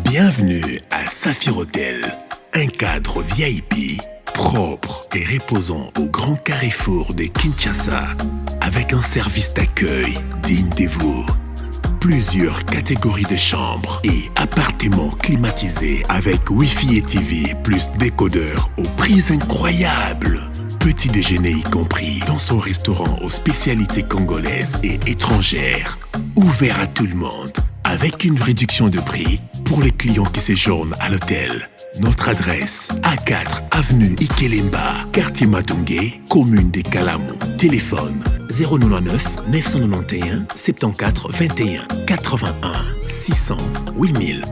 Bienvenue à Saphir Hotel, un cadre VIP, propre et reposant au grand carrefour de Kinshasa, avec un service d'accueil digne de vous. Plusieurs catégories de chambres et appartements climatisés avec Wi-Fi et TV plus décodeur aux prix incroyables. Petit déjeuner y compris dans son restaurant aux spécialités congolaises et étrangères. Ouvert à tout le monde avec une réduction de prix pour les clients qui séjournent à l'hôtel. Notre adresse, A4 avenue Ikelemba, quartier Matungé, commune des Kalamou. Téléphone 099 991 74 21 81 600 8000.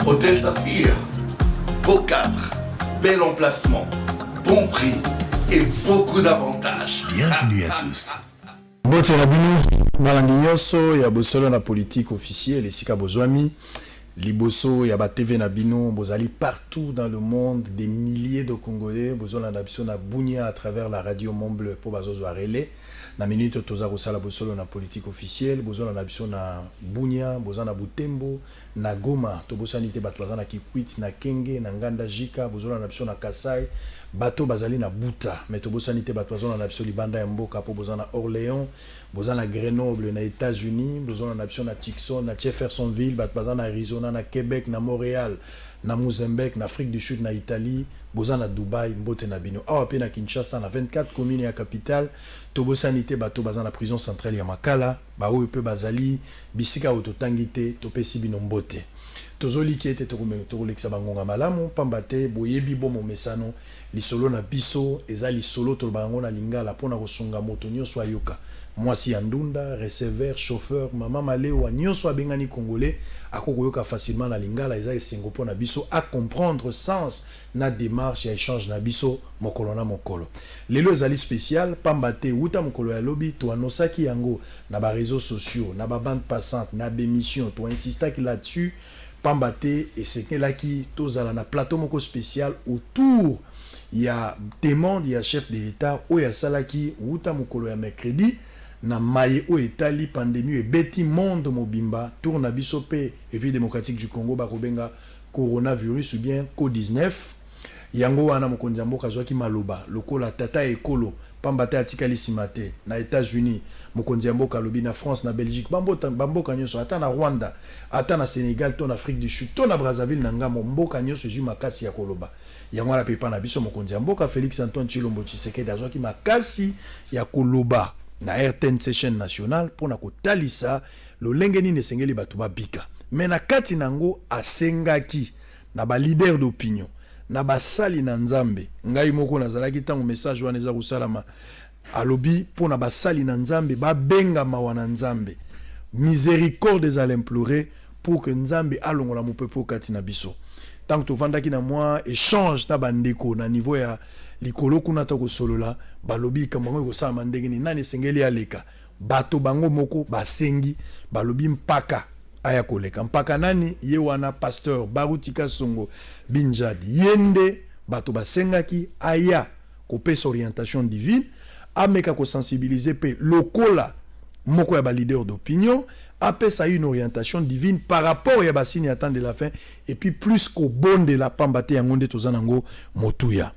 Hôtel Saphir, beau cadre, bel emplacement, bon prix et beaucoup d'avantages. Bienvenue à tous. Bote na bino malandi nyonso ya bosolo na politique officielle esika bozwami liboso ya ba TV na bino bozali partout dans le monde, des milliers de Congolais bozola na biso na Bunia à travers la radio Mont Bleu po bazozwa relais na minute toza kosala bosolo na politique officielle bozola na biso na Bunia bozana Butembo na Goma to bosani te bato bazana Kikwit na Kenge na Nganda Jika bozola na biso na Kasai bato bazali na Buta mais to bosani te bato bazona na biso libanda ya mboka po bozana Orléans bozana Grenoble na États-Unis bozona na biso na Tucson na Jeffersonville bato bazana Arizona na Québec na Montréal na Mozambique na Afrique du Sud na Italie bozana Dubai mbote na bino awa pe na Kinshasa na 24 communes ya capitale to bosani te bato bazana prison centrale ya Makala ba oyo pe bazali bisika ototangi te to pesi bino mbote tozoli ki ete tokolekisa bangonga malamu pamba te boyebi bomo mesano lisolo na biso eza lisolo tolobango na lingala mpona kosunga moto nyonso ayoka mwasi ya ndunda receveur chauffeur mama malewa nyonso abengani congolais akokoyoka facilement na lingala eza esengo mpona biso a comprendre sens na démarche ya échange na biso mokolo na mokolo lelo ezali spécial pamba te uta mokolo ya lobi toanosaki yango na ba réseaux sociaux na ba bande passante na bémission to insistaki là-dessus pamba te esekelaki tozala na plateau moko spécial autour ya demande ya chef de l'État oyo asalaki uta mokolo ya mercredi na maye oyo etali pandémie ebeti monde mobimba tour na biso pe République démocratique du Congo bakobenga coronavirus ou bien COVID-19 yango wana mokonzi ya mboka azwaki maloba lokola tata ekolo pamba te atikali nsima te na États-Unis mokonzi ya mboka alobi na France na Belgique bamboka nyonso ata na Rwanda ata na Sénégal to na Afrique du Sud to na Brazzaville na ngambo mboka nyonso ezwi makasi ya koloba yango wana pepa na biso mokonzi ya mboka Félix Antoine Tshilombo Tshisekedi azwaki makasi ya koloba na RTNC chaîne nationale pona kotalisa lolenge nini esengeli bato babika mais na kati nango asengaki na ba leader d'opinion na basali na nzambe ngai moko nazalaki tango message wana eza kosalama alobi pona basali na nzambe babenga mawa na nzambe miséricorde ezala implorer pour que nzambe alongola mopepe kati na biso tant que tovandaki na moi échange na bandeko na niveau ya likolo kuna to kosolola balobi kamango kosala ndenge ni nani sengeli aleka bato bango moko basengi balobi mpaka aya koleka mpaka nani ye wana pasteur Barutika Songo Binjadi yende bato basengaki aya kopesa orientation divine ameka ko sensibiliser pe lokola moko ya ba leader d'opinion apesa une orientation divine par rapport ya basini attend de la fin et puis plus qu'au bon de la pambate yango nde tozanango motuya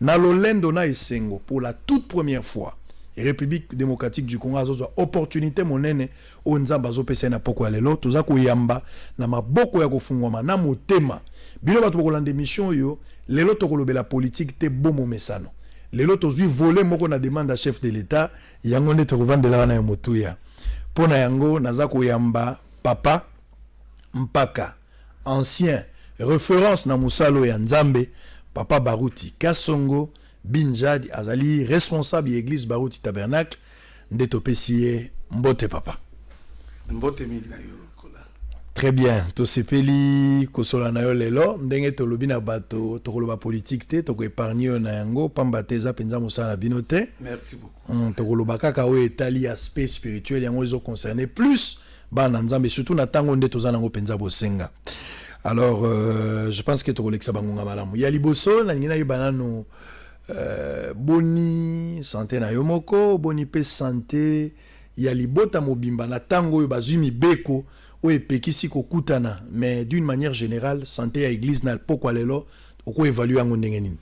na lolendo na esengo pour la toute première fois République démocratique du Congo azozwa opportunité monene o nzamba azopesa na poko ya lelo toza koyamba na maboko ya kofungwama na motema bino bato bokolanda émission yo lelo tokolobela politique te bomo mesano lelo tozwi voler moko na demande à chef de l'État yango nde tokovandela na motuya pona yango naza koyamba papa mpaka ancien référence na musalo ya nzambe papa Baruti Kasongo Binjadi azali responsable de l'église Baruti Tabernacle nde topesi mbote papa Mbote mili na yo kola. Très bien to sepeli kosola na yo lelo ndenge tolobi na bato tokoloba politique te toko épargner na yango pamba te za penza mosala bino te. Merci beaucoup. Tokoloba kaka o etali aspect spirituel yango ezo concerner plus bana nzambe surtout na tango nde tozana ngo penza bosenga. Alors je pense que tokolekisa bangonga malamu ya liboso na ngina yo banano boni santé na yo moko boni pe santé ya libota mobimba na tango oyo bazwi mibeko oyo epekisi kokutana, mais d'une manière générale santé ya église na pokwa lelo okoévalue yango ndenge nini?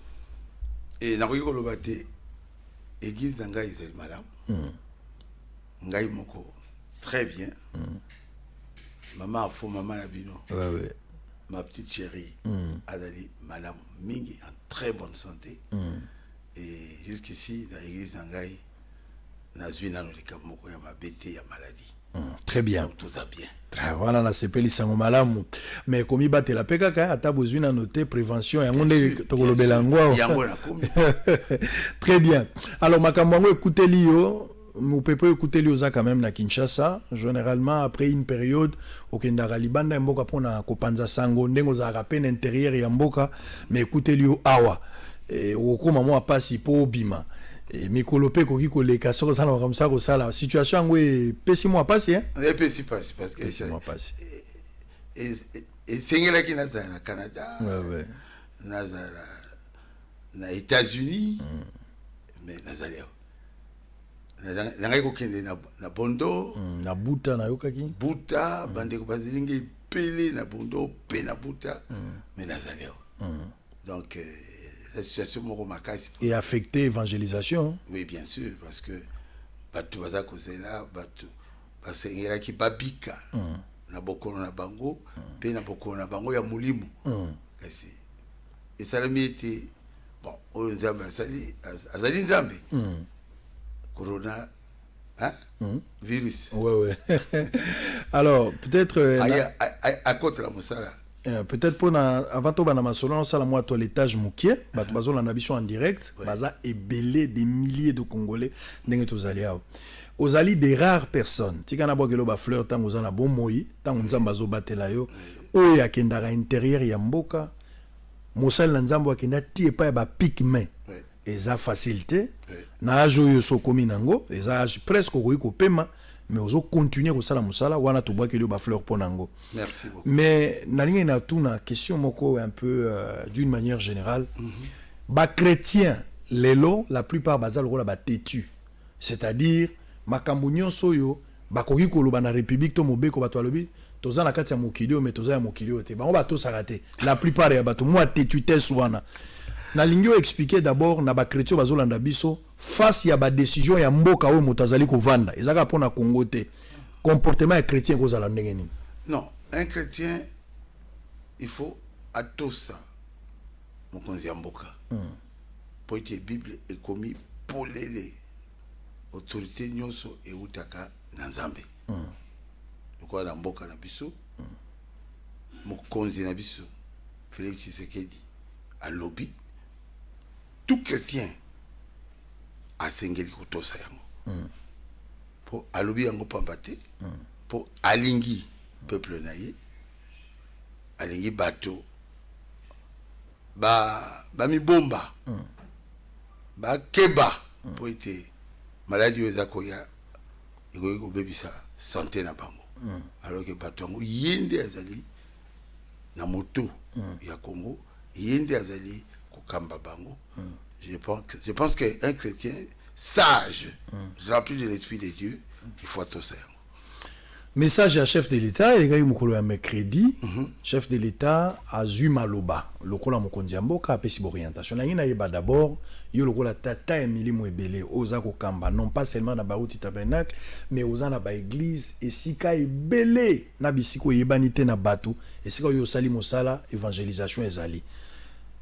Nakoki koloba te église na ngai ezali malamu. Ngai moko très bien. Maman afo maman na bino. Ouais. Ma petite chérie azali malamu mingi, en très bonne santé. Et jusqu'ici dans l'église na ngai nazwi nano likambo moko ya mabete ya maladie. Très bien. Donc tout va bien. Voilà, na sepeli sango malamu. Mais komi batela pe kaka ata bozwi na noter prévention yango nde tokolobela ngwa. Yango na komi. Très bien. Alors makambo yango ekuteli yo, mupepe ekuteli oza quand même na Kinshasa, généralement après une période okendaka libanda mboka pona kopanza sango ndengo za rapene intérieur ya mboka, mais ekuteli yo awa. Et okoma mo apasi po bima. Et mikolo pe koki koleka soko sana comme ça ko sala situation yango epesi mo apasi hein? Epesi parce que epesi mo apasi. Et singela ki nazala na Canada. Ouais. Nazala na États-Unis. Mais nazali nangai kokende na Bondo, na Buta na yokaki. Buta bandeko bazilingi pele na Bondo pe na Buta. Mais nazali donc la situation moko makasi et affecté évangélisation. Oui, bien sûr, parce que batu baza kozela batu basengela ki babika na bokolo na bango pe na bokolo na bango ya mulimu kasi et ça le était bon on nzambe azali nzambe corona virus. Ouais. Alors peut-être à côté la musala. Peut-être pour avant tout bana masolo on sala moi toilettage mukie bato bazola na biso en direct baza ebelé des milliers de Congolais ndenge tozali awo ozali des rares personnes tika na bokelo ba fleur tango za na bon moyi tango nzamba zo batela yo oyo yakendaka intérieur ya mboka mosali na nzambo akenda tie pa ya ba pigment eza facilité na ajo yo sokomi nango eza presque koyi kopema mais ozo continuer kosala musala wana to bois que ba fleur ponango. Merci beaucoup. Mais nalinga na tuna question moko un peu d'une manière générale. Ba chrétien lelo la plupart bazal rola ba têtu. C'est-à-dire makambo nyonso yo bakoki koloba na république to mobeko bato alobi toza na kati ya mokili mais toza ya mokili te. Ba on ba to sarate. La plupart ya bato moi têtu te soana. Na lingio expliquer d'abord na ba chrétien bazolanda biso face ya ba décision ya mboka oyo motazali kovanda ezaka pona Congo te comportement ya chrétien kozala ndenge nini? Non, un chrétien il faut atosa mokonzi ya mboka po ete bible ekomi polele autorité nyonso eutaka na nzambe lokola na mboka na biso mokonzi na biso Félix Tshisekedi alobi tout chrétien asengeli kotosa yango po alobi yango pamba te po alingi peuple na ye alingi bato ba mibomba ba keba po ete maladie eza koya ekoki kobebisa santé na bango alors que bato yango yende azali na moto ya Congo yende azali kokamba bango. Je pense qu'un chrétien sage, rempli de l'esprit de Dieu, il faut tout ça. Message à chef de l'État, il y a eu un mercredi, chef de l'État a eu maloba, le kola mokonzi mboka apesi orientation. Na ina yeba d'abord, yo le kola tata Emily Mwebele oza ko kamba non pas seulement na baruti tabernacle, mais oza na ba église et sika ebele na bisiko yebanité na bato et sika yo sali mosala évangélisation ezali.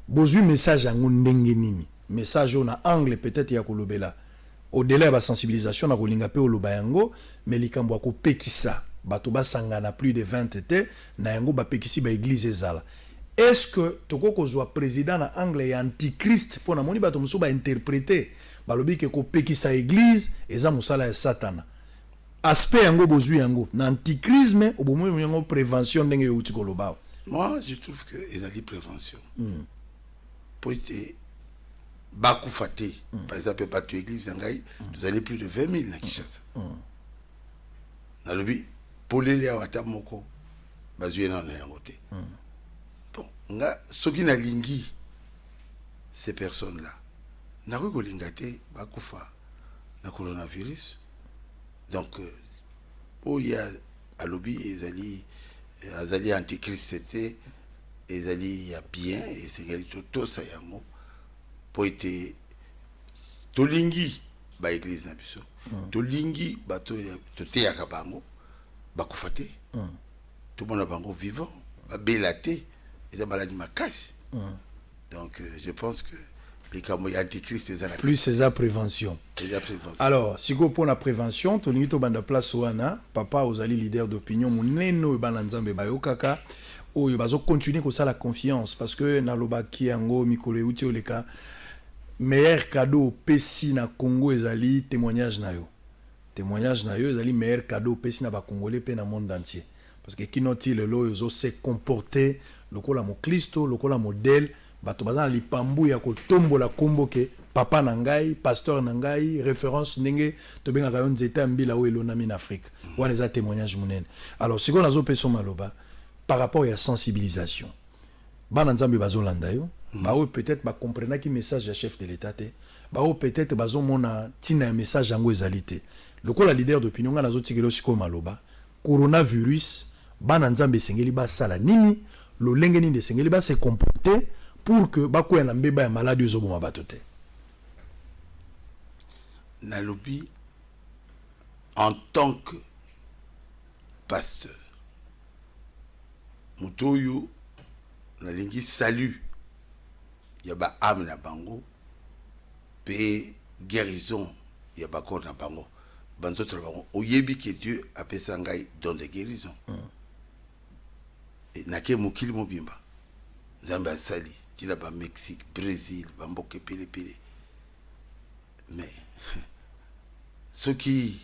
Bozui message yango ndenge nini? Message na angle peut-être ya kolobela. Au-delà de la sensibilisation na kolinga pe oloba yango, mais likambo ko pekisa bato basangana plus de 20 été na yango ba pekisi ba église ezala. Est-ce que toko kozwa président na angle ya antichrist pour na moni bato muso ba interpréter balobi ke ko pekisa église eza musala ya satana. Aspect yango bozui yango na antichrisme obomo yango prévention ndenge yuti koloba. Moi je trouve que ezali prévention. Pour être Bakoufate, par exemple, bateau église Zangaï, vous avez plus de 20 000 na Kinshasa. Dans le but, pour les Léawata Moko, Bazué n'a rien voté. Bon, ce na lingi, ces personnes-là, n'a pas lingate, Bakoufa, na coronavirus, Donc oya alobi ezali antichrist te ezali ya bien esengeli totosa yango po ete tolingi ba église na biso tolingi bato toteyaka bango bakufa te tomona bango vivant babela te eza maladi makasi. Donc je pense que les camots antichrist plus c'est la prévention. Alors si vous pour la prévention to lingi to banda place wana papa ozali leader d'opinion moneno bana nzambe bayokaka oyo bazo continuer ko ça la confiance parce que na lobaki yango mikolo euti oleka meilleur cadeau pesi na Congo ezali témoignage na yo ezali meilleur cadeau pesi na ba congolais pe na monde entier parce que kinoti lelo yozo se comporter lokola mo Kristo lokola modèle bato bazana lipambu ya kotombola kombo ke papa na ngai pasteur na ngai référence ndenge to benga ka nzeta mbila o elonami na Afrique wana za témoignage munene. Alors siko nazo peso maloba par rapport à sensibilisation bana nzambe bazolanda yo bao peut-être ba comprendre ki message ya chef de l'état te bao peut-être bazo mona tina ya message yango ezalité lokola leader d'opinion nga nazo tikelo siko maloba coronavirus bana nzambe sengeli ba sala nini lo lengeni de sengeli ba se comporter pour que bakoya na mbeba ya maladie ezoboma bato te. Nalobi en tant que pasteur mutoyo nalingi salut ya ba âme na bango pe guérison ya ba corps na bango banzoto na bango oyebi que Dieu apesa ngai don de guérison et nake mokili mobimba nzambe asali tina ba Mexique Brésil ba mboka pele mais ce qui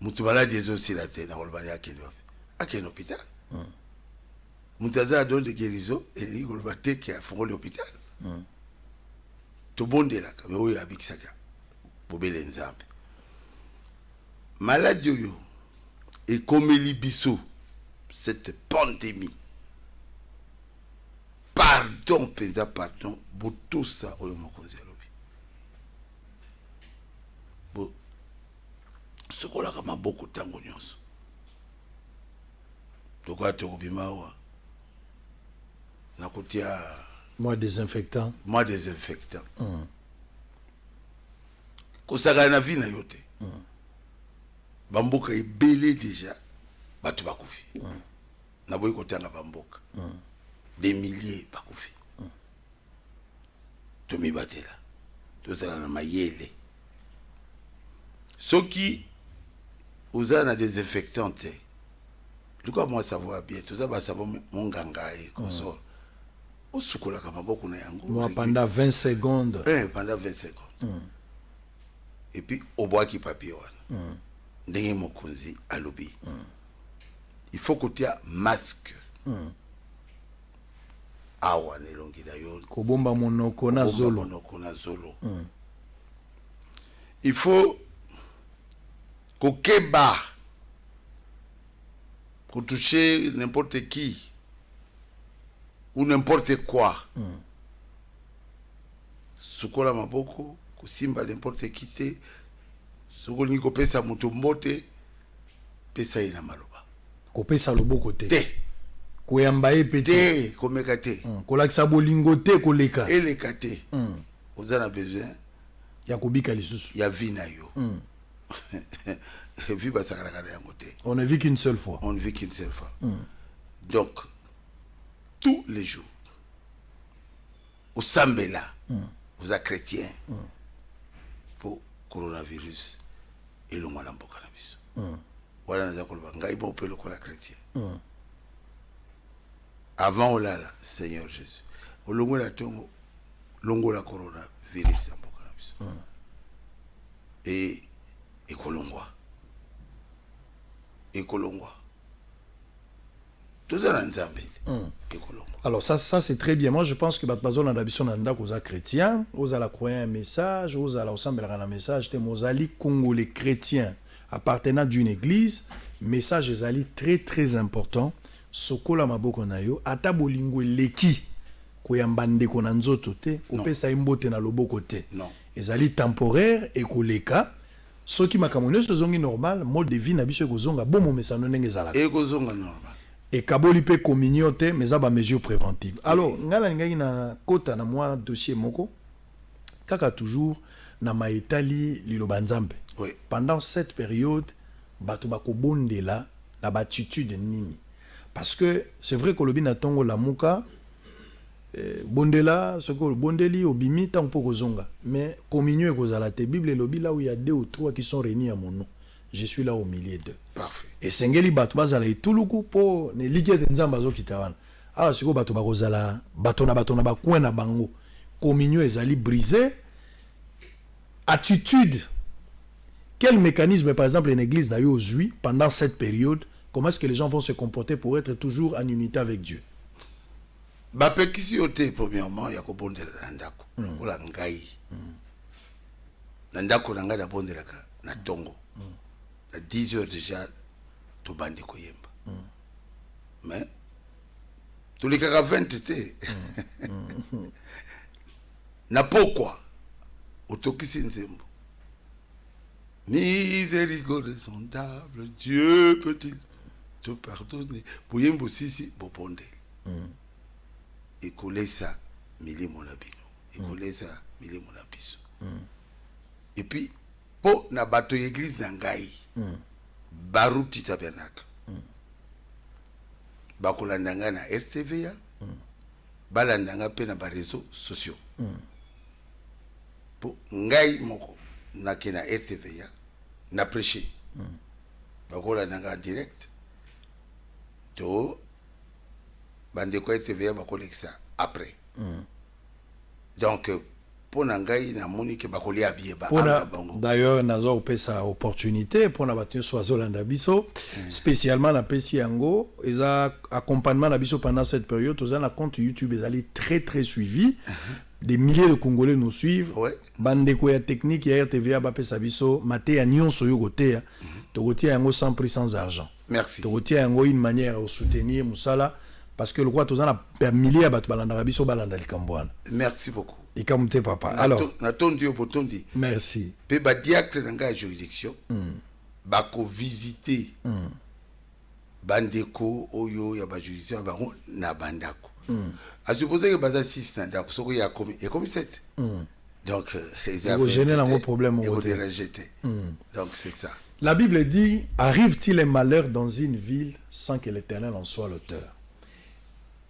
mutu malade aussi la tête na olbani akeno hôpital mutaza don de guérison et il golbate qui a fondé l'hôpital to bonde la mais oyo abikisaka bobele nzambe maladie yo et comme libiso cette pandémie pardon pesa pardon botosa oyo mokonzi alobi bo sokola kama boko tango nyonso toka tokobimawa nakotia moi désinfectant kosaka na vie na yo te bamboka ebele déjà bato bakufi na boyi kotanga bamboka des milliers bakufi tomibatela tozala na mayele soki oza na désinfectant te luka moi savoir bien toza basabo monganga et consort osukolaka maboko na yango pendant 20 secondes pendant 20 secondes et puis obwaki papier wana ndenge mokonzi alobi il faut kotia masque awa nelongi na yo kobomba monoko na zolo il faut kokeba toucher n'importe qui ou n'importe quoi sukola maboko kusimba n'importe qui te sokolingi kopesa moto mbote pesa ina maloba kopesa loboko te koyamba ye pete komeka te kolakisa bolingo te koleka eleka te oza na besoin ya kobika lisusu ya vie na yo vie basakalaka na yango te on ne vit qu'une seule fois donc tous les jours osambela oza chrétien po coronavirus elongwa na mboka na biso wana naza koloba ngai bo mpe lokola chrétien avant olala Seigneur Jésus olongola tongo longola coronavirus na mboka na biso et ekolongwa tozala nzambe ekolongwa. Alors ça c'est très bien. Moi je pense que bazo na biso na ndako za chrétien ozala croyant un message ozala osambela na message te mozali congolais chrétien appartenant d'une église message ezali très très important sokola maboko na yo ata bolingo leki koyamba ndeko na nzoto te kopesa mbote na loboko te ezali temporaire ekoleka Ce qui m'a camouflé, c'est zongi normal, mode de vie, n'abîme que zonga, bon, mais ça n'en est pas. Et kozonga normal. Et kaboli pe communauté, mais ça va mesure préventive. Alors, ngala ngai na kota na moi dossier moko, kaka toujours na maetali lilobanzambe. Oui. Pendant cette période, bato bako bondela na batitude nini. Parce que c'est vrai que lobi na tongo la muka bondela, ce que bondeli obimi tant pour kozonga. Mais communion et kozala te Bible lobi là où il y a 2 ou 3 qui sont réunis à mon nom. Je suis là au milieu d'eux. Parfait. Et sengeli bato bazala etuluku po ne ligue de nzamba zo kitawana. Ah siko bato bakozala bato na bakwen na bango. Communion ezali brisé. Attitude. Quel mécanisme par exemple une église n'a eu aujourd'hui pendant cette période? Comment est-ce que les gens vont se comporter pour être toujours en unité avec Dieu? Bapekisi yote premièrement ya kobondela na ndako. Ola ngai. Na ndako na ngai na bondelaka na tongo. À 10 heures déjà, tout bandi koyemba. Mais, tous les 20 étaient. Na pourquoi? Otokisi nzembo. Miséricorde sondable, Dieu peut-il te pardonner? Boyembo sisi, bobonde. Et coller ça, mili monabino. Et coller ça, mili monabiso. Et puis, po na bato église nangai. Baruti tabernacle. Bakolandanga na RTVA. Balandanga pe na ba réseaux sociaux. Po ngai moko na ke na RTVA na prêcher. Bakolandanga en direct. To bande ko RTVA bakolexa après. Donc pour nangai na monique bakoli abie ba d'ailleurs nazo opesa opportunité pour na batu so azolanda biso spécialement na pesi yango eza accompagnement na biso pendant cette période aux na compte YouTube ezali très suivi. Des milliers de Congolais nous suivent. Bande ko ya technique ya RTVA ba pesa biso maté ya nyonso yo gotea to gotia yango sans prix sans argent. Merci. To gotia yango une manière de soutenir musala parce que le roi tozana per milliers ba balanda biso balanda likambwana. Merci beaucoup. Et comme t'es papa. Alors, merci. Pe ba diacre dans juridiction. Bako visiter. Bandeko oyo ya ba juridiction ba na bandako. A supposer que baza 6 ndako soko ya komi et comme 7. Donc ils avaient gêné dans vos problèmes au rejeté. Donc c'est ça. La Bible dit arrive-t-il un malheur dans une ville sans que l'Éternel en soit l'auteur?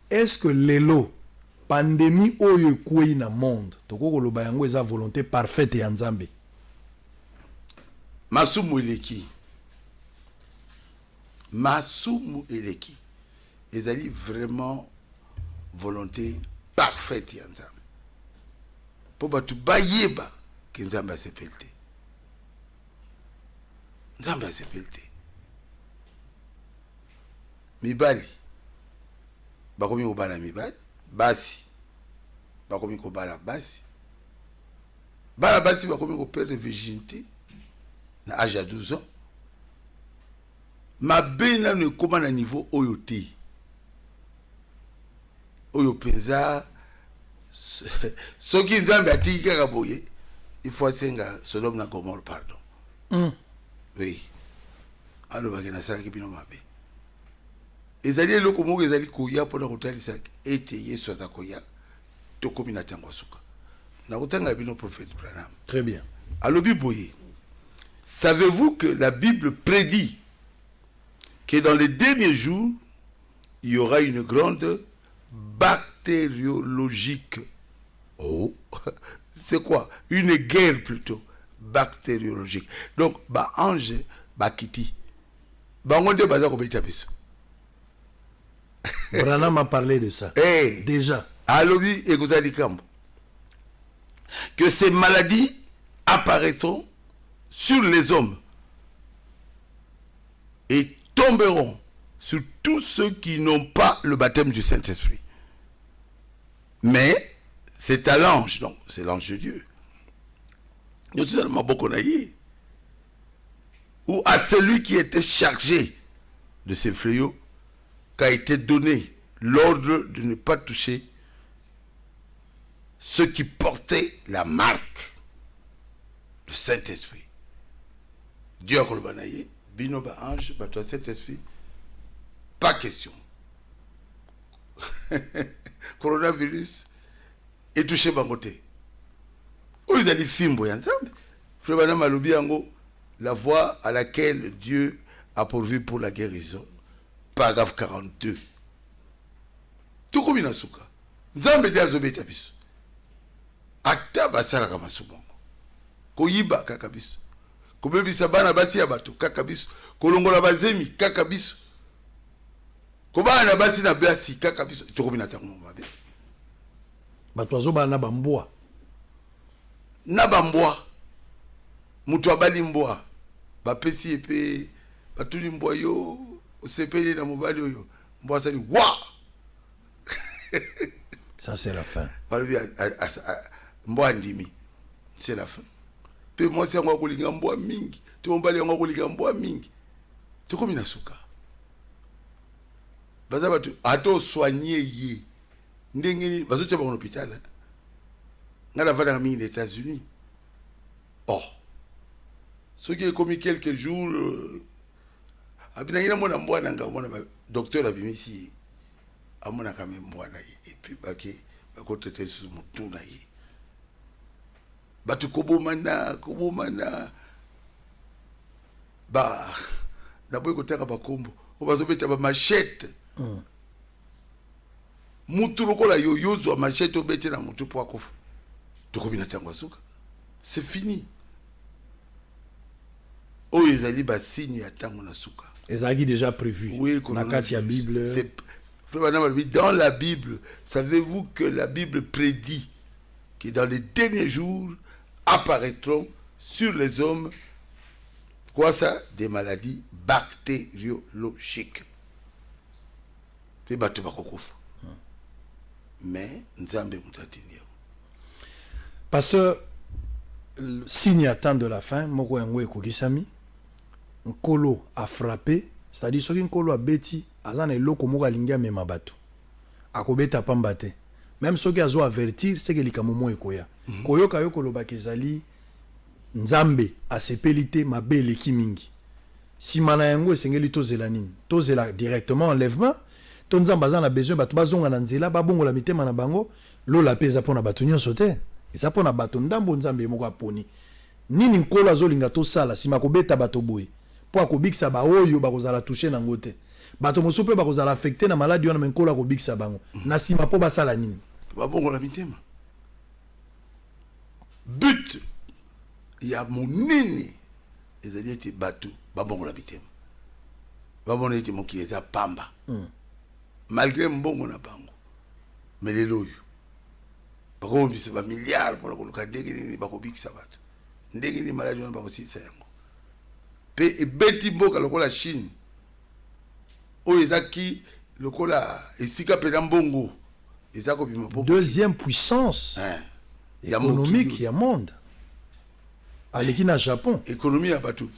Est-ce que l'élo pandémie oyo kwei na monde toko koloba yango eza volonté parfaite ya Nzambe? Masumu eleki ezali vraiment volonté parfaite ya Nzambe po batu bayeba ke Nzambe asepelte. Nzambe asepelte mibali bakomi kobala mibali, basi bakomi kobala basi, bala basi bakomi koperdre virginité na âge à 12 ans. Mabe nano ekoma na niveau oyo te oyo penza soki Nzambe atiki kaka boye il faut asenga Sodome na Gomorrhe pardon. Oui, alobaki nasalaki bino mabe. Ezali eloko moko ezali koya mpona kotalisa ete Yesu aza koya tokomi na ntango asuka. Na kotanga bino prophète Branham. Très bien. Alobi boye. Savez-vous que la Bible prédit que dans les derniers jours, il y aura une grande bactériologique. Oh, c'est quoi? Une guerre plutôt bactériologique. Donc, ba ange, ba kiti. Ba ngonde baza ko beta biso. Branham m'a parlé de ça. Hey, déjà. Alors, que ces maladies apparaîtront sur les hommes et tomberont sur tous ceux qui n'ont pas le baptême du Saint-Esprit. Mais c'est à l'ange, donc c'est l'ange de Dieu, ou à celui qui était chargé de ces fléaux qu'a été donné l'ordre de ne pas toucher ceux qui portaient la marque du Saint-Esprit. Dieu a kolobanaye, bino ba ange, ba toi cet esprit. Pas question. Coronavirus est touché bangoté. Où ils allaient fimbo ensemble. Frère Banam alobi yango, la voie à laquelle Dieu a pourvu pour la guérison. Paragraphe 42. Tout comme inasuka. Nzambe de azobeta biso. Akta basala kama sumongo. Koyiba kaka biso. Kobebisa bana basi ya bato kaka biso. Kolongola bazemi kaka biso. Kobana basi na basi kaka biso. Tout comme inatango mabe. Bato azoba na bamboa. Na bamboa. Mutu abali mboa. Bapesi epe batuli mboa yo osepeli na mobali oyo. Mboa sali wa. Ça c'est la fin. Mboa ndimi. C'est la fin. Pe moi si yango kolinga mboa mingi. Te mobali yango kolinga mboa mingi. Te komi na suka. Baza batu ato soigner ye. Ndengeni bazo tshaba en hôpital. Ngala vada mingi des États-Unis. Oh. Ce qui est commis quelques jours abinangina mona mboa nanga mona docteur abimisi amona kame mboa na ye et puis bake bakote sur mutu na ye. Batu kobomana ba na boy kotaka bakombo obazobeta ba machette. Mutu lokola yoyozwa machette obete na mutu po akofu. Tokobina tango suka. C'est fini. Oh, ils allaient bas signe à tango na suka. Ils avaient déjà prévu. Oui, dans la Bible. Dans la Bible, savez-vous que la Bible prédit que dans les derniers jours apparaîtront sur les hommes quoi ça? Des maladies bactériologiques. C'est battu bakokouf. Mais nzambe mutatinio. Pasteur, signe à temps de la fin, moko yango ekokisami. Nkolo a frappé, c'est-à-dire soki nkolo a beti, azana eloko moko alingi amema bato. Akobeta pamba te. Même soki azo avertir, c'est que likamo mo ekoya. Koyoka yo koloba kezali nzambe asepeli te mabe eleki mingi. Sima na yango esengeli tozela nini? Tozela directement enlèvement. To nzambe azana besoin bato bazonga na nzela babongola mitema na bango, lola peza pona bato nyonso te. Eza pona bato ndambo nzambe moko aponi. Nini nkolo azolinga tosala sima kobeta bato boye. Po akobikisa ba oyo bakozala toucher nango te. Bato mosusu pe bakozala affecté na maladie wana nkolo akobikisa bango. Na sima po basala nini? Babongola mitema. But ya monene ezali ete bato babongola mitema. Babongola ete moki eza pamba. Malgré mbongo na bango. Mais les loyo. Bako mbisa ba milliards pour koluka ndenge nini bakobikisa bato. Ndenge ni maladie wana bakosisa yango. Pe ebeti mboka lokola Chine. Oyo ezaki lokola esika pena mbongo. Ezako bima po. Deuxième puissance économique ya monde. Aleki na Japon. Économie ya bato.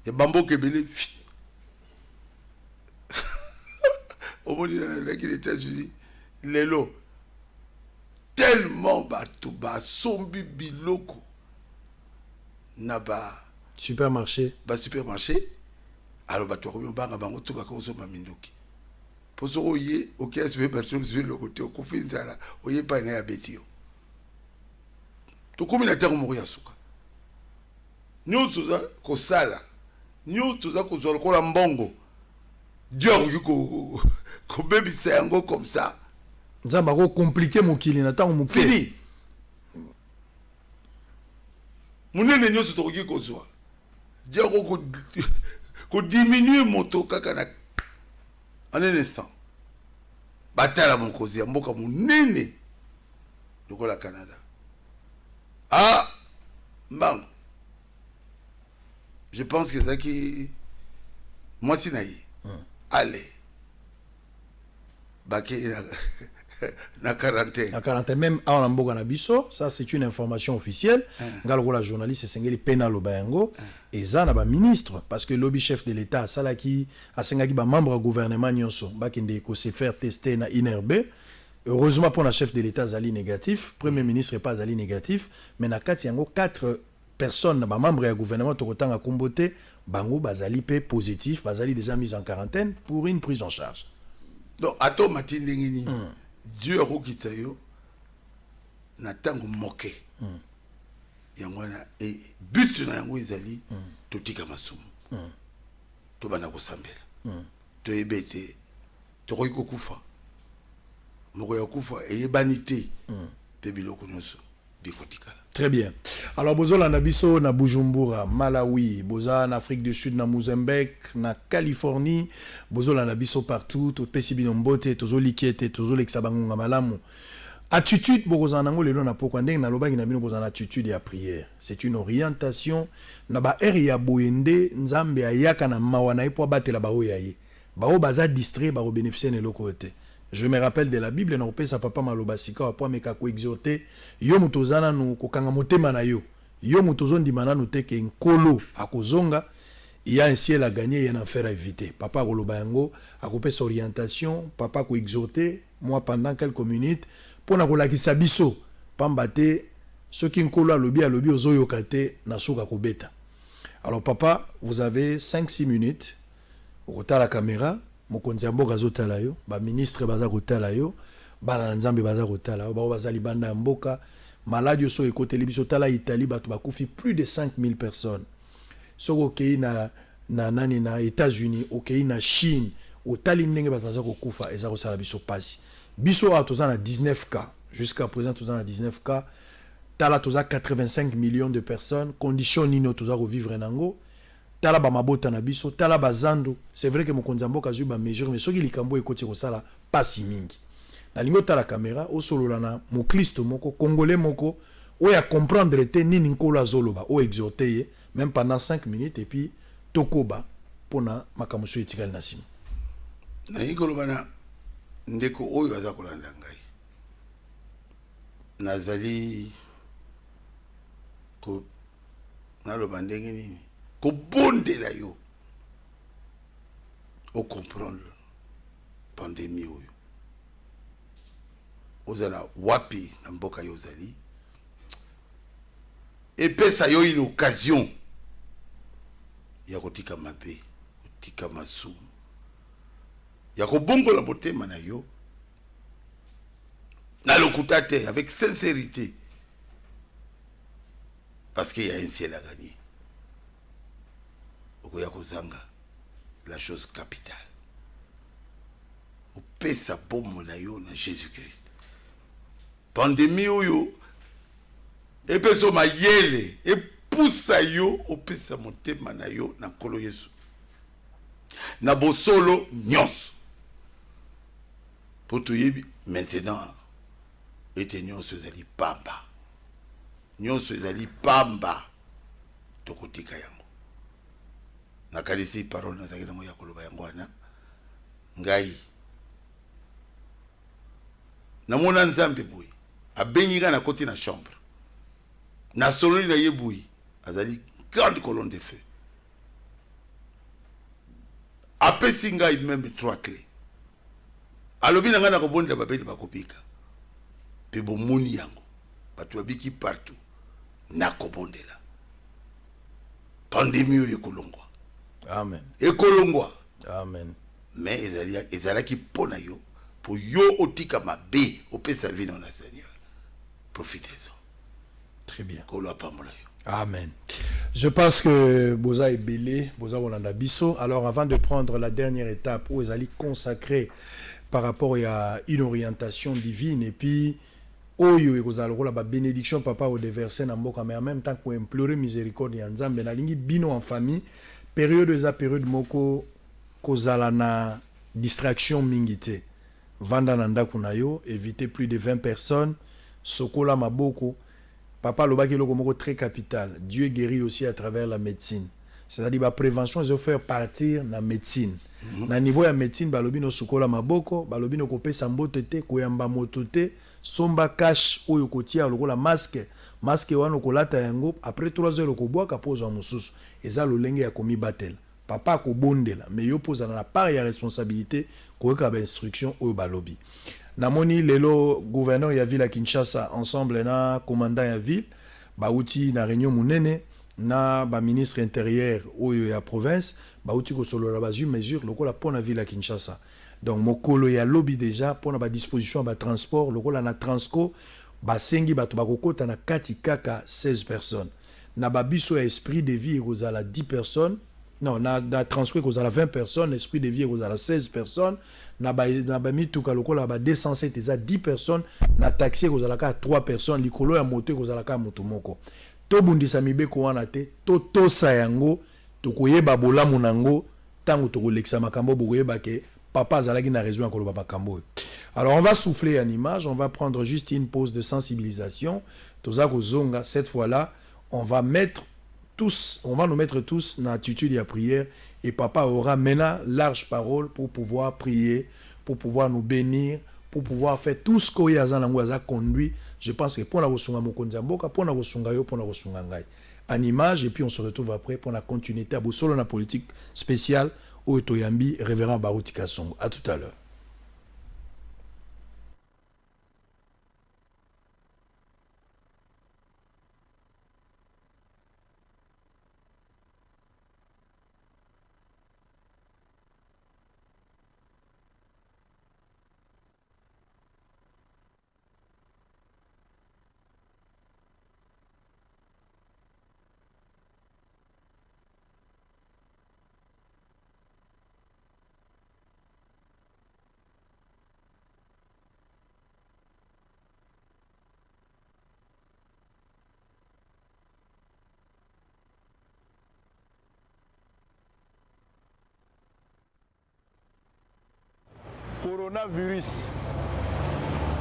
Ya bamboka ebele. Au monde de les États-Unis, lelo tellement bato ba sombi biloko na ba supermarché alors bato ko banga bango to ba ko so mamindoki poso oye okese be bato zo le côté ko finzala oye pa na ya betio to komi na tango moko ya suka nyoto za ko sala nyoto za ko zo ko la mbongo Dieu ko baby c'est un go comme ça. Nzamba ko compliqué mokili na tango mokili. Fini. Munene nyoso to ko zo. Dieu ko diminuer moto kaka na en un instant. Batala mon kozi ya mboka munene lokola Canada. Ah mbang. Je pense que ça qui moi si naïe. Allez. Baké na quarantaine. Na quarantaine même à Namboga na biso, ça c'est une information officielle. Ngalo la journaliste sengeli penalo bayango eza na ba ministre parce que lobby chef de l'état salaki asengaki ba membre du gouvernement nyonso bakende ko se faire tester na INRB. Heureusement pour la chef de l'état zali négatif, premier ministre pas zali négatif, mais na kati yango 4 personne ba membre du gouvernement tokotanga kombote bango bazali pe positif bazali déjà mis en quarantaine pour une prise en charge. Donc ato matindengini Dieu akokitsa yo na tango moke yango na e but na yango ezali totika masumu to bana kosambela to ebete to koyi kokufa moko ya kufa eyebani te pe biloko nyonso bikotikala. Très bien. Alors, bozola na biso na Bujumbura, Malawi, boza na Afrique du Sud, na Mozambique, na Californie, bozola na biso partout, to pesi bino mbote, tozo likete, tozo leksa bangunga malamu. Attitude boza nango lelo na poko ndenge na lobaki na bino boza na attitude ya prière. C'est une orientation na ba eri ya boyende nzambe ayaka na mawana epo batela ba oyaye. Ba o baza distrait ba bénéficier ne lokote. Je me rappelle de la Bible, na opesa papa maloba sika po meka ko exhorter yo mutozana no kokanga motema na yo. Yo mutozondi mananu teke nkolo akozonga, il y a un ciel à gagner, il y a un enfer à éviter. Papa koloba yango akopesa orientation, papa ko exhorter moi pendant quelques minutes pour na kolakisa biso pambate soki nkolo alobi ozoyoka te na soka kobeta. Alors papa, vous avez 5-6 minutes au la caméra. Mokonzi mboka zotala yo ba ministre baza kotala yo bana nzambe baza kotala yo ba bazali banda mboka maladi so ekoteli biso tala Italie bato bakufi plus de 5000 personnes soko kei na nani na États-Unis okei na Chine otali ndenge bato baza kokufa eza kosala biso pasi biso atozana 19 cas jusqu'à présent tozana 19 cas tala toza 85 millions de personnes condition nino toza ko vivre nango tala ba mabota na biso tala bazando. C'est vrai que mokonzi mboka zui ba mesure mais soki likambo ekoti kosala pasi mingi na lingo tala caméra o solola na mo Kristo moko congolais moko o ya comprendre te nini nkolo azoloba o exhorter même pendant 5 minutes et puis tokoba pona makamuso etikali na sima na ikoloba na ndeko oyo aza kolanda ngai nazali ko naloba ndenge nini ko bondela yo o comprendre pandémie oyo ozala wapi na mboka yo ozali epesa yo une occasion ya kotika mabe kotika masumu ya kobongola motema na yo na lokuta te avec sincérité parce qu'il y a un ciel à gagner. Okoya kozanga la chose capitale opesa bomo na yo na Jésus-Christ pandémie oyo epeso mayele epusa yo opesa motema na yo na nkolo Yesu na bosolo nyonso po toyebi maintenant ete nyonso ezali pamba nyonso ezali pamba tokotika yango nakalisi parole nazaki nango ya koloba yango wana ngai namona nzambe boye abengika na koti na chambre na sololi na ye boye azali grande colonne de feu apesi ngai même 3 clés alobi na ngai na kobondela babeli bakobika pe bomoni yango bato babiki partout na kobondela pandémie oyo ekolongwa. Amen. Ekolongwa. Amen. Mais ezalaki pona yo pour yo otika mabe opesa vie na Seigneur. Profitez-en. Très bien. Kolo pamola yo. Amen. Je pense que Boza est belé, Boza Wolanda Bisso. Alors avant de prendre la dernière étape où ils allaient consacrer par rapport à une orientation divine et puis oyo ekozala la bénédiction papa au déverser na mboka mais en même temps ko implorer miséricorde ya Nzambe na lingi bino en famille période eza période moko kozala na distraction mingité vanda na ndako na yo éviter plus de 20 personnes sokola maboko papa lobaki loko moko très capital Dieu guérit aussi à travers la médecine c'est-à-dire la prévention ils faire partir na médecine na niveau ya médecine balobi no sokola maboko balobi no kopesa mbote te koyamba moto te somba cash oyo kotia lokola masque wana kolata yango après 3 heures kobwaka poza mususu eza lolenge ya komi batel papa kobondela mais yo poza na part ya responsabilité koyeka ba instruction oyo balobi namoni lelo gouverneur ya ville ya Kinshasa ensemble na commandant ya ville bauti na réunion munene na ba ministre intérieur oyo ya province bauti ko solo la bazu mesure lokola pona ville à Kinshasa. Donc mokolo ya lobby déjà pona ba disposition ba transport lokola na Transco ba sengi bato bakokota na kati kaka 16 personnes. Na babiso ya esprit de vie ekozala 10 personnes. Non, na Transco ekozala 20 personnes, esprit de vie ekozala 16 personnes. Na ba mituka lokola ba 207 eza 10 personnes, na taxi ekozala ka 3 personnes, likolo ya moto ekozala ka moto moko. To bundisa mibeko wana te, to sa yango, to koyeba bolamu nango, tango to kolekisa makambo bokoyeba ke papa azalaki na raison akoloba makambo. Alors on va souffler en image, on va prendre juste une pause de sensibilisation. Toza kozonga cette fois-là, on va nous mettre tous dans l'attitude de la prière et papa aura maintenant large parole pour pouvoir prier, pour pouvoir nous bénir, pour pouvoir faire tout ce qu'il y a conduit. Je pense que pour la resunga mokonzi mboka, pour la resunga yo, pour la resunga ngai. En image et puis on se retrouve après pour la continuité à Bosolo la politique spéciale au Toyambi révérend Baruti Kasongo. À tout à l'heure.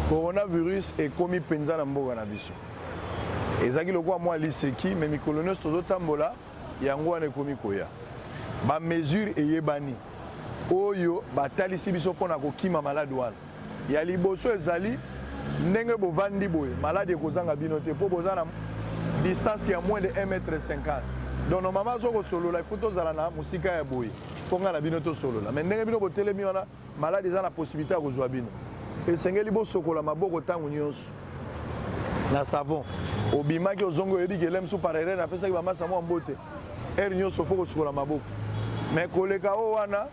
Coronavirus est commis penza na mboka na biso. Ezaki lokwa mwa liseki mais mikolonos tozotambola yango wana ekomi koya. Ba mesure eyebani. Oyo batalisi biso pona kokima malade wana. Ya liboso ezali ndenge bovandi boye malade ekozanga bino te po bozana distance ya moins de 1,50 m. Donc normalement zoko solola il faut tozala na musika ya boye. Ponga na bino to solola. Mais ndenge bino botelemi wana malade eza na possibilité ya kozwa bino. Esengeli bosokola maboko tangu nyonso na savon obimaki ozongo yebi ke lemsu parere na pesa ki bamasa mwa mbote eri nyonso fo kosokola maboko mais koleka o wana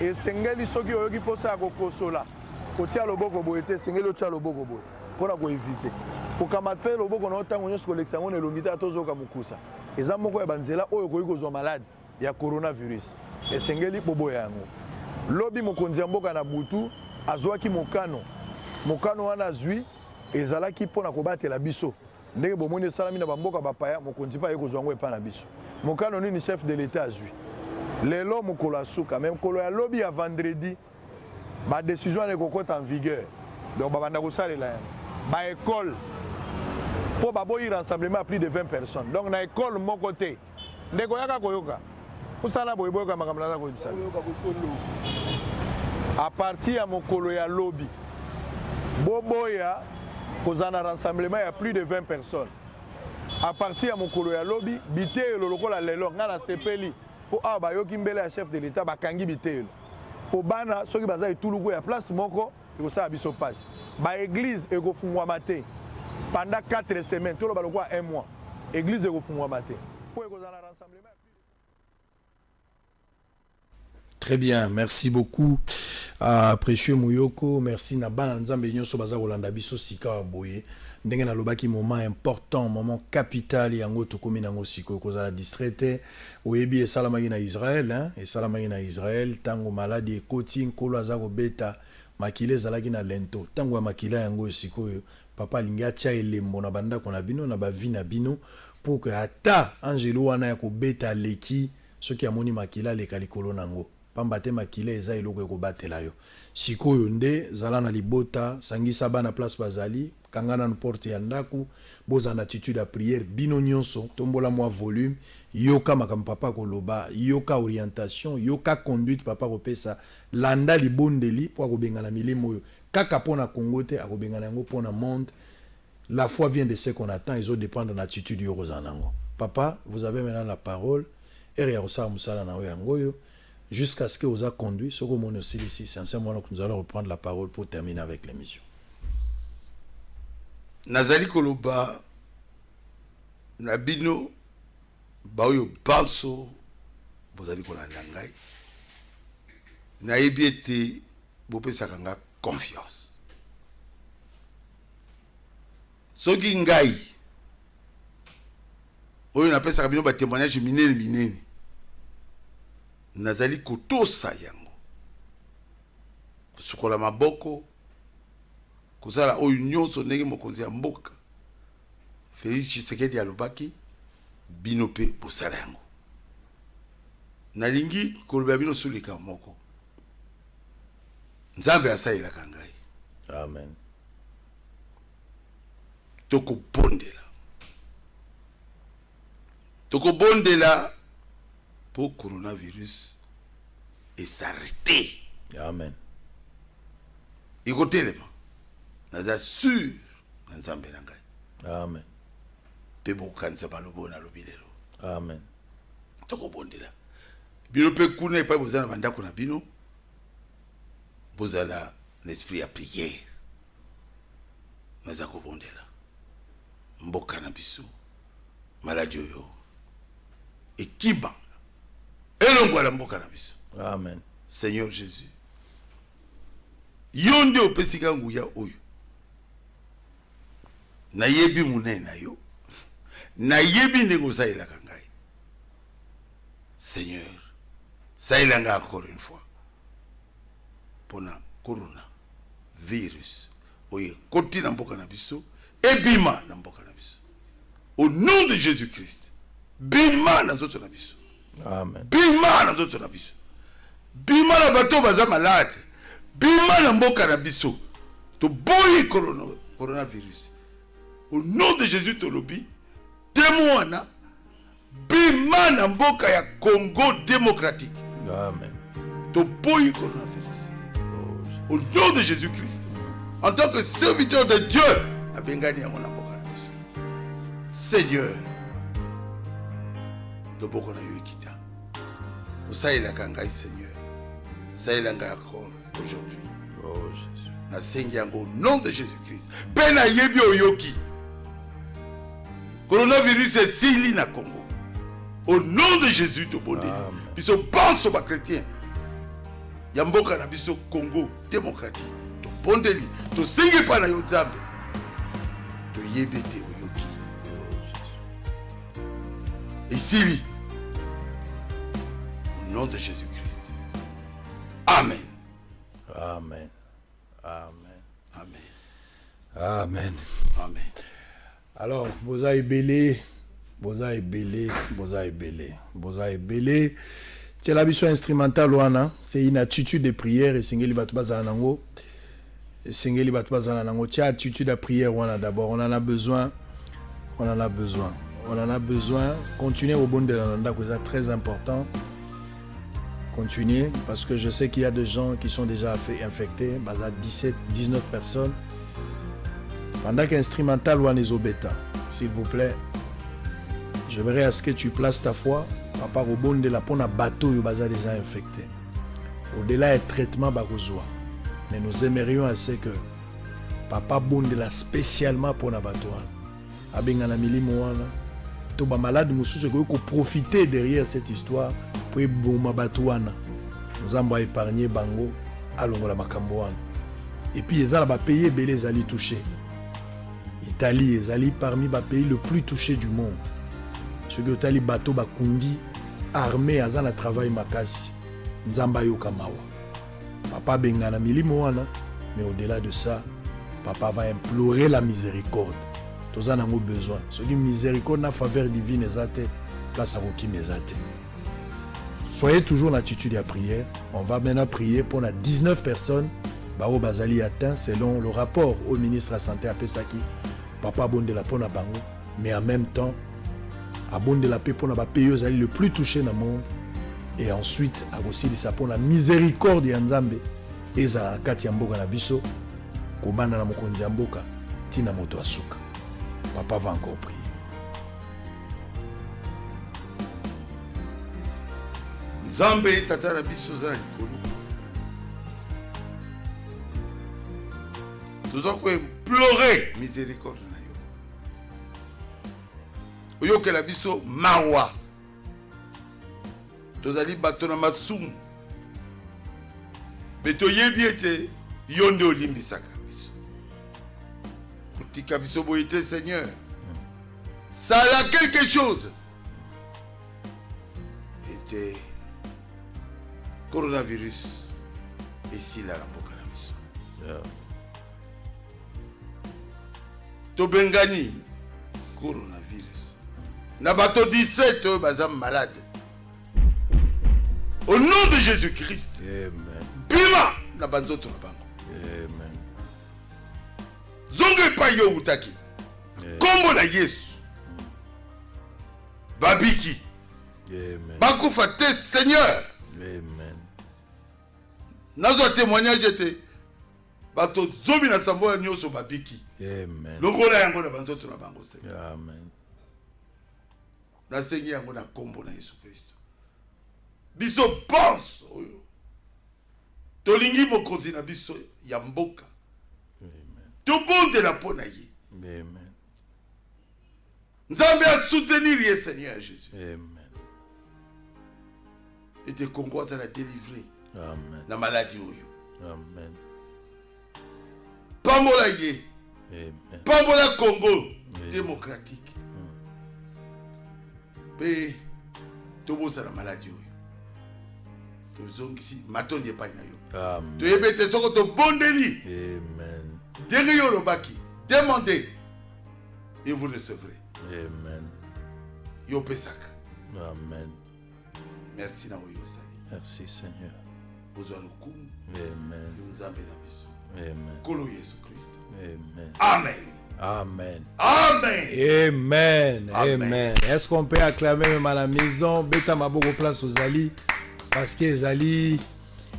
esengeli soki oyoki posa ya kokosola kotia loboko boye te esengeli otia loboko boye mpona koevite kokamata mpe loboko na yo ntango nyonso kolekisa yango na elongi te atozoka mokusa eza moko ya banzela oyo koki kozwa malade ya coronavirus esengeli boboya yango lobi mokonzi ya mboka na butu azwaki mokano wana azwi ezalaki mpona kobatela biso ndenge bomoni esalami na bamboka bapaya mokonzi mpa ye kozwa yango epa na biso mokano nini chef de l'état azwi lelo mokolo asuka me mokolo ya lobi ya vendredi badécision wana ekokota en vigueur donc babanda kosalela yango baekole mpo baboyi rassemblement ya plus de 20 personnes donc na ekole moko te ndeko yaka koyoka osala boye boyoka makambo naza koyebisa à partir ya mokolo ya lobi boboya kozana rassemblement ya plus de 20 personnes à partir ya mokolo ya lobi biteyelo lokola lelo nga na sepeli po awa bayoki mbele ya chef de l'état bakangi biteyelo po bana soki baza etuluku ya place moko ekosala biso pasi baeglise ekofungwama te pendant 4 semaines toloba lokola 1 mois église ekofungwama te po ekozala rassemblement. Très bien, merci beaucoup. Précieux Mouyoko, merci na bana nzambe nyonso baza kolanda biso sika boye. Ndenge na lobaki moment important, moment capital yango tokomi nango siko kozala distraite. Oyebi esalamaki na Israël, hein, esalamaki na Israël tango maladi ekoti nkolo aza kobeta makile ezalaki na lento. Tango ya makila yango sikoyo papa alingi atia elembo na bandako na bino na bavi na bino pour que ata angelo wana ya kobeta leki soki amoni makila leka likolo nango. Pamba te makila eza eloko ekobatela yo sikoyo nde zala na libota sangisa bana place bazali kangana na porte ya ndaku boza na attitude ya prière bino nyonso tombola mwa volume yoka makambo papa koloba yoka orientation yoka conduite papa kopesa landa libondeli po akobengana milimo oyo kaka pona Congo te akobengana yango pona monde. La foi vient de ce qu'on attend, ils ont dépendre de l'attitude yo kozanango. Papa, vous avez maintenant la parole et ya osala musala na yango jusqu'à ce que vous a conduit, ce que vous aussi ici, c'est un seul moment que nous allons reprendre la parole pour terminer avec l'émission. Nazali Koloba, na bino baoyo banso bozali kolanda ngai nayebi ete bopesaka nga confiance soki ngai oyo napesaka bino batémoignage minene nazali kotosa yango kosukola maboko kozala oyo nyonso ndenge mokonzi ya mboka Félix Tshisekedi alobaki bino pe bosala yango nalingi koloba bino sulika moko nzambe asalelaka ngai Amen. tokobondela po coronavirus esarrete Amen. ekotelema naza sûr na nzambe na ngai Amen. mpe bokokanisa balobo nalobi lelo Amen. tokobondela bino mpe kuna epai bozala na bandako na bino bozala l'esprit ya prière naza kobondela mboka na biso maladi oyo ekima elongwa na mboka na biso. Amen. Seigneur Jésus, yo nde opesika nguya oyo nayebi munene na yo nayebi ndenge osalelaka ngai. Seigneur, salela nga encore une fois pona corona virus oye koti na mboka na biso ebima na mboka na biso au nom de Jésus Christ. Bima na nzoto na biso. Amen. Bima na nzoto na biso. Bima na bato baza malade. Bima na mboka na biso. To boyi coronavirus. Au nom de Jésus tolobi témoana bima na mboka ya Congo démocratique. Amen. To boyi coronavirus. Au nom de Jésus Christ. En tant que serviteur de Dieu, abengani ya mona mboka na biso. Seigneur, loboko na yo ekita osalelaka ngai Seigneur, salela ngai encore aujourd'hui. Oh Jésus. Nasengi yango au nom de Jésus-Christ. Mpe nayebi oyoki coronavirus esili na Congo. Au nom de Jésus tobondeli biso banso bakretien ya mboka na biso Congo démocratique tobondeli tosengi mpa na yo Nzambe toyebi ete oyoki esili. Au nom de Jésus-Christ. Amen. Amen. Amen. Amen. Amen. Amen. Alors, boza ebele. C'est la mission instrumentale wana, c'est une attitude de prière et singeli batu bazana nango. Singeli batu bazana nango. Tia attitude de prière wana d'abord, on en a besoin. Continuer au bon de la nanda, c'est très important. Continuer parce que je sais qu'il y a des gens qui sont déjà infectés, baza 17, 19 personnes. Pendant qu'instrumental wana est bêta, s'il vous plaît. J'aimerais à ce que tu places ta foi par rapport au bon de la pona bateau yo baza déjà infecté. Au-delà du traitement bakozwa. Mais nous aimerions à ce que papa bon de la spécialement pour na bateau. Abenga na milimo wana. To ba malade mususu ko profiter derrière cette histoire pour eboma bateau wana. Nzambo a épargné bango alongola makambo wana. Et puis ezala ba pays belé zali touché. Italie ezali parmi ba pays le plus touché du monde. Ce que tali bateau bakundi armé azana travail makasi nzamba yoka mawa papa bengana milimo wana mais au-delà de ça papa va implorer la miséricorde toza nango besoin ce qui miséricorde na faveur divine ezate place à aucune ezate. Soyez toujours en attitude à prière. On va maintenant prier pour les 19 personnes bao bazali atteint selon le rapport au ministre de la santé à Pesaki papa bonde la pona bango mais en même temps abonde de la paix pour la pays le plus touché dans le monde et ensuite aussi pour la miséricorde ya Nzambe eza kati ya mboka na biso kobanda na mokonzi ya mboka tina moto asuka. Papa va encore prier. Nzambe tata na biso za likolo toza ko implorer miséricorde na yo oyokela biso mawa tozali bato na masumu me toyebi ete yo nde olimbisaka biso kotika biso boye te Seigneur sala quelque chose ete coronavirus esila na mboka na biso tobengani coronavirus na bato 17 oyo baza malade au nom de Jésus-Christ. Amen. Bima na banzoto na bango. Amen. Zonge pa yo utaki. Kombo na Yesu. Babiki. Amen. Bakufa te Seigneur. Amen. Nazo témoignage te. Bato zomi na sambo ya nyoso babiki. Amen. Longola yango na banzoto na bango Seigneur. Amen. Na sengi yango na kombo na Yesu Kristo. Biso pense oyo tolingi mokonzi na biso ya mboka tobondela mpo na ye Amen. nzambe asoutenir ye Seigneur Jésus Amen. ete Congo azala délivrer Amen. na maladie oyo Amen. pambola ye Amen. pambola Congo démocratique mpe tobosana maladie oyo tozongisi matondi epai na yo Amen. toyebi ete soko tobondeli Amen. ndenge yo olobaki demandez et vous recevrez Amen. yo opesaka Amen. merci na oyo osali Merci Seigneur. ozwa lokumu Amen. yo nzambe na biso Amen. nkolo yesu kristo Amen. amen Amen. amen Amen. Amen. Amen. Est-ce qu'on peut acclamer même à la maison? Beta maboko place aux Ali. Parce que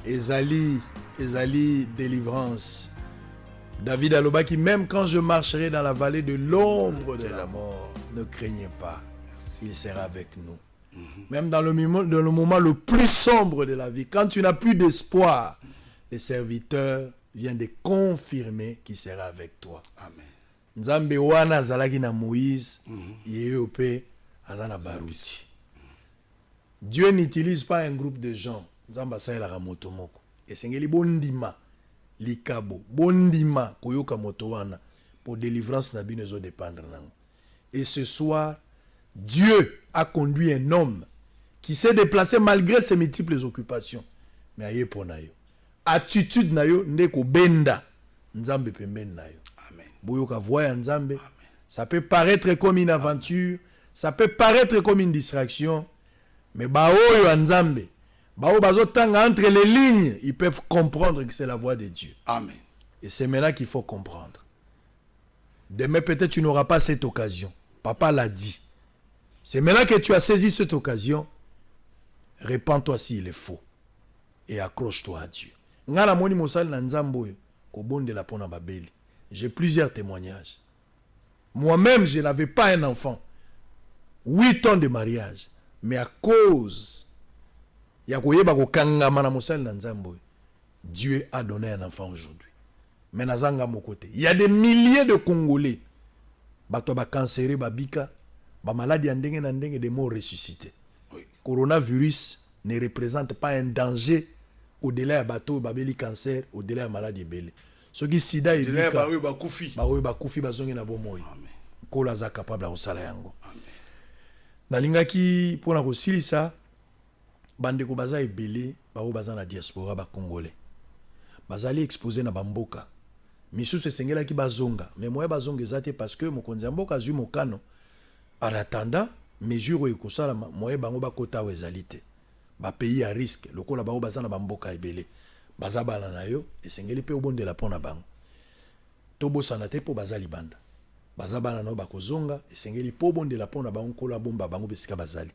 Ezali délivrance. David Alobaki, même quand je marcherai dans la vallée de l'ombre de la mort, ne craignez pas. Il sera avec nous. Même dans le moment le plus sombre de la vie, quand tu n'as plus d'espoir, le serviteur vient de confirmer qu'il sera avec toi. amen Nzambe wana azalaki na Moïse, yeyo pe azana baruti. Dieu n'utilise pas un groupe de gens. Nzamba saelaka moto moko. Esengeli bondima likabo, bondima koyoka moto wana pour délivrance na bino ezo dépendre nango. Et ce soir, Dieu a conduit un homme qui s'est déplacé malgré ses multiples occupations. Mais aye pona yo. Attitude na yo ndeko benda nzambe pembeni na yo. amen Boyoka voix ya nzambe. Ça peut paraître comme une aventure, ça peut paraître comme une distraction. Mais baoyo anzambe, bao bazotanga entre les lignes, ils peuvent comprendre que c'est la voix de Dieu. amen Et c'est maintenant qu'il faut comprendre. Demain peut-être tu n'auras pas cette occasion. Papa l'a dit. C'est maintenant que tu as saisi cette occasion. Répands-toi s'il est faux. Et accroche-toi à Dieu. Ngana moni mosali na nzambo yo ko bondela pona babeli. J'ai plusieurs témoignages. Moi-même, je n'avais pas un enfant. 8 ans de mariage. Mais à cause ya koyeba kokangama na mosali na nzambo, Dieu a donné un enfant aujourd'hui. Mais nazanga mon côté. Il y a des milliers de Congolais. Bato ba cancéré babika, ba maladie en ndenge na ndenge des morts ressuscités. oui Coronavirus ne représente pas un danger au-delà ya bato babeli cancer, au-delà ya maladie belé. Ce qui sida dila elika baoyo bakufi ba oyo bakufi bazongi na bomoi. amen Kola za capable ya sala yango. amen Nalingaki pona kosilisa bandeko baza ebele bao baza na diaspora ba congolais. Bazali exposé na bamboka. Misusu esengelaki bazonga, mais moye bazonga ezate parce que mokonzi mboka azui mokano. En attendant, mesure ekosalama moye bango bakota wezalite. Ba pays à risque, lokola bao baza na bamboka ebele. Baza bana na yo esengeli pe obondela pona bango. Tobosana te po bazali banda. Baza bana no bakozonga esengeli po bondela pona bango kola bomba bango besika bazali.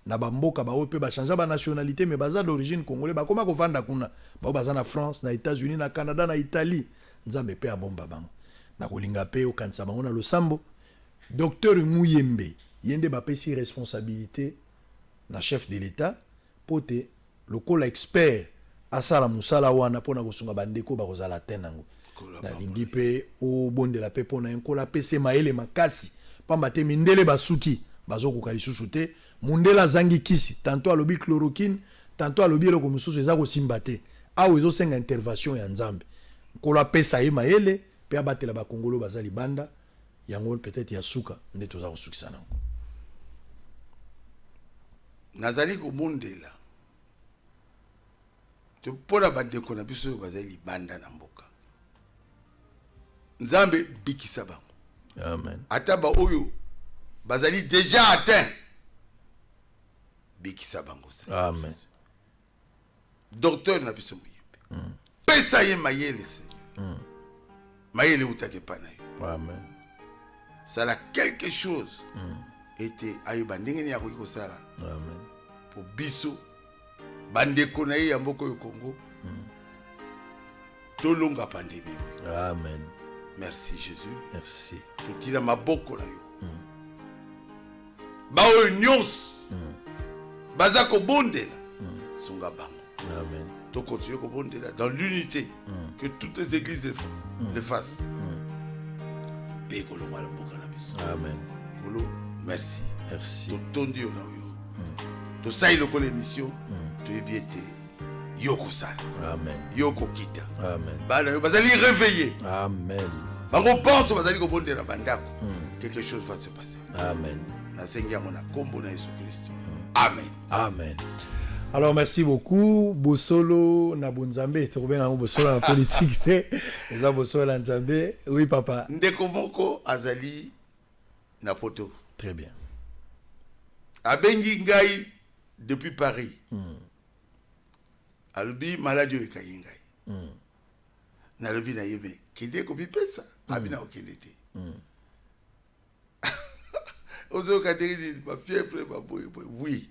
Na bamboka bao pe ba changer ba nationalité mais baza d'origine congolais bakoma ko vanda kuna. Bao baza na France, na États-Unis, na Canada, na Italie. Nzambe pe abomba bango. Na kolinga pe o kanisa bango na losambo. Docteur Muyembe yende ba pesi responsabilité na chef de l'État pote lokola expert asala musala wana pona kosunga bandeko bakozala tenango. Na lingi pe o bondela pe pona enkola pese maele makasi pamba te mindele basuki bazo ko kalisusu te mundela zangi kisi tantôt alobi chloroquine tantôt alobi eloko mosusu eza kosimba te awa ezosenga intervention ya nzambe nkolo apesa ye mayele mpe abatela bakongolo baza libanda yango peut-être ya suka nde toza kosukisa nango nazali komondela to mpona bandeko na biso oyo bazali libanda na mboka nzambe bikisa bango amen ata ba oyo bazali déjà atteint bikisa bango amen docteur na biso moyebi pesa ye mayele Seigneur mayele utake pa na yo amen sala quelque chose ete ayeba ndenge nini akoki kosala amen po biso bandeko na ye ya mboka oyo Congo tolonga pandemie amen merci Jésus merci totila maboko na yo baoyo nyonso baza kobondela sunga bango amen to continuer kobondela dans l'unité que toutes les églises le fassent pe kolonga na mboka na biso amen kolo merci merci totondi yo na yo tosali lokola émission toyebi ete yo kosala amen yo kokita amen bana yo bazali réveillé amen bango bonso bazali kobondela bandako quelque chose va se passer amen nasengi yango na kombo na Yesu Kristo amen amen. Alors merci beaucoup Bosolo na Bonzambe to bien na Bosolo na politique te eza Bosolo na Nzambe oui papa ndeko moko azali na poto très bien abengi ngai depuis Paris alobi maladie ekayi ngai nalobi na ye me kende kobipesa abi na okende te ozoyoka ndenge bafièvre baboye boye oui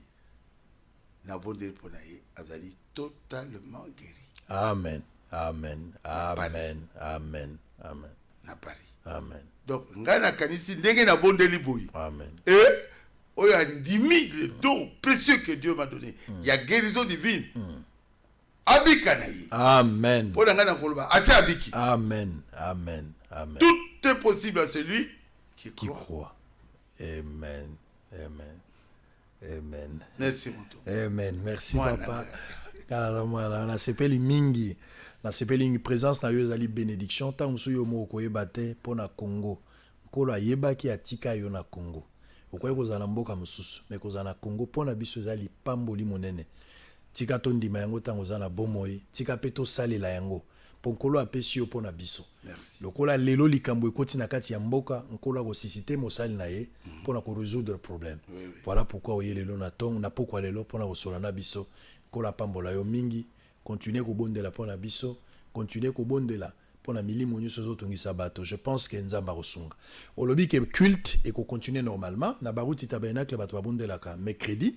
nabondeli mpo na ye azali totalement guéri amen amen amen amen amen na Paris amen donc ngai nakanisi ndenge nabondeli boye amen et oyo andimi le don précieux que Dieu m'a donné ya guérison divine abika na ye amen mpo na ngai nakoloba asi abiki amen amen amen tout est possible à celui qui qui croit. croit amen amen amen Merci moto. amen merci Mwana papa nga. kana mwana na sepeli mingi na sepeli mingi présence na yo ezali bénédiction tant mosu yo moko koyeba te mpona Congo nkolo ayebaki atika yo na Congo okoki kozala na mboka mosusu me kozala na Congo mpona biso eza lipamboli monene tika tondima yango ntango oza na bomoi tika mpe tosalela yango mpo nkolo apesi yo mpona biso Merci. lokola lelo likambo ekoti na kati ya mboka nkolo akosisite mosali na ye mpona korésoudre problème Oui. voilà pourquoi oye lelo na ntongo na pokwa lelo mpona kosola na biso nkolo apambola yo mingi continue kobondela mpona biso continue kobondela mpona milimo nyonso ezotungisa bato je pense que nzambe akosunga olobi ke culte ekocontinue normalement na baruti tabernacle bato babondelaka mercredi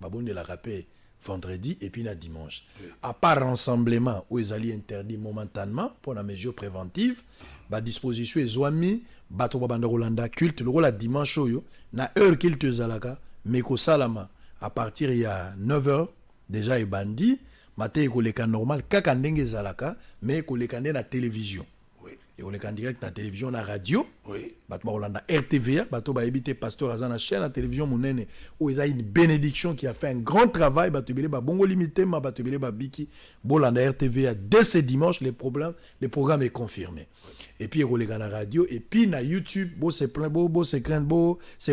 babondelaka mpe vendredi et puis na dimanche à part rassemblement où ezali interdit momentanément pour la mesure préventive ba disposition ezwami bato babanda kolanda culte lokola dimanche oyo na heure culte ezalaka meko salama à partir ya 9h déjà ebandi matin ekoleka normal kaka ndenge ezalaka mais ekoleka nde na télévision Oui. ekoleka direct na télévision na radio Oui. bato bakolanda RTVA bato bayebi te pasteur aza na chaîne na télévision monene oyo eza une bénédiction qui a fait un grand travail bato ebele babongoli mitema bato ebele babiki bolanda RTVA dès ce dimanche le programme est confirmé et puis ekoleka na radio et puis na YouTube bo se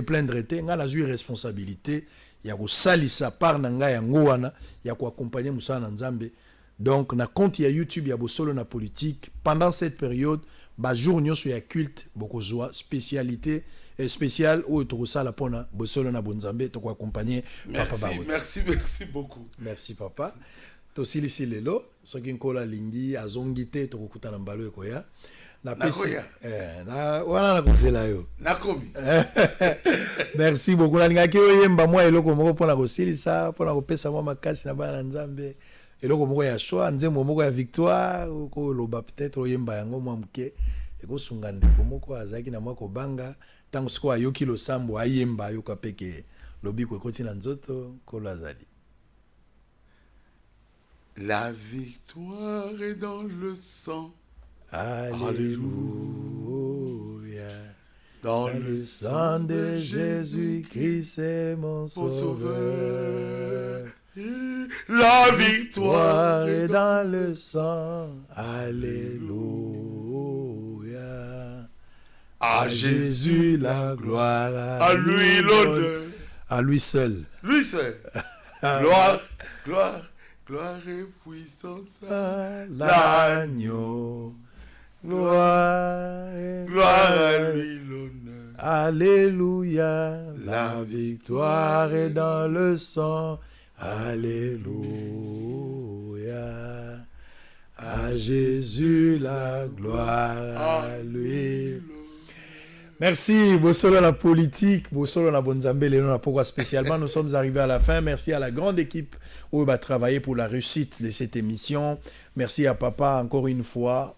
plaindre te nga nazwi responsabilité ya kosalisa par na ngai yango wana ya koaccompagner mosala na Nzambe. Donc na compte ya YouTube ya Bosolo na politique pendant cette période ba jour nyonso ya culte bokozwa spécialité spéciale oyo tokosala pona Bosolo na Bonzambe to accompagner papa bawe. Merci beaucoup. Merci papa. Tosilisi lelo soki nkola lingi azongi te tokokutana mbalo ekoya na pesi na wana na kozela yo Nakomi. merci beaucoup nalingaki oyemba mwa eloko moko pona kosilisa pona kopesa mwa makasi na bana Nzambe eloko moko ya choix nzembo moko ya victoire ko loba peut-être oyemba yango mwa muke ekosunga ndeko moko azaki na mwa kobanga tango siko ayoki losambo ayemba ayoka peke lobiko ekoti na nzoto kolo azali. La victoire est dans le sang. Alléluia. dans Le sang de Jésus-Christ, c'est mon sauveur. La victoire Victoire est dans le sang. Alléluia. à Jésus la gloire. à lui l'honneur. À lui seul. Lui seul. Gloire, gloire, gloire et puissance. L'agneau. Gloire. Gloire à lui l'honneur. Alléluia. La victoire est dans le sang. Alléluia. À Jésus la gloire. À lui. Merci, Bossolo la politique, Bossolo la Bonzambe, Léon pourquoi spécialement. Nous sommes arrivés à la fin. Merci à la grande équipe où va travailler pour la réussite de cette émission. Merci à papa encore une fois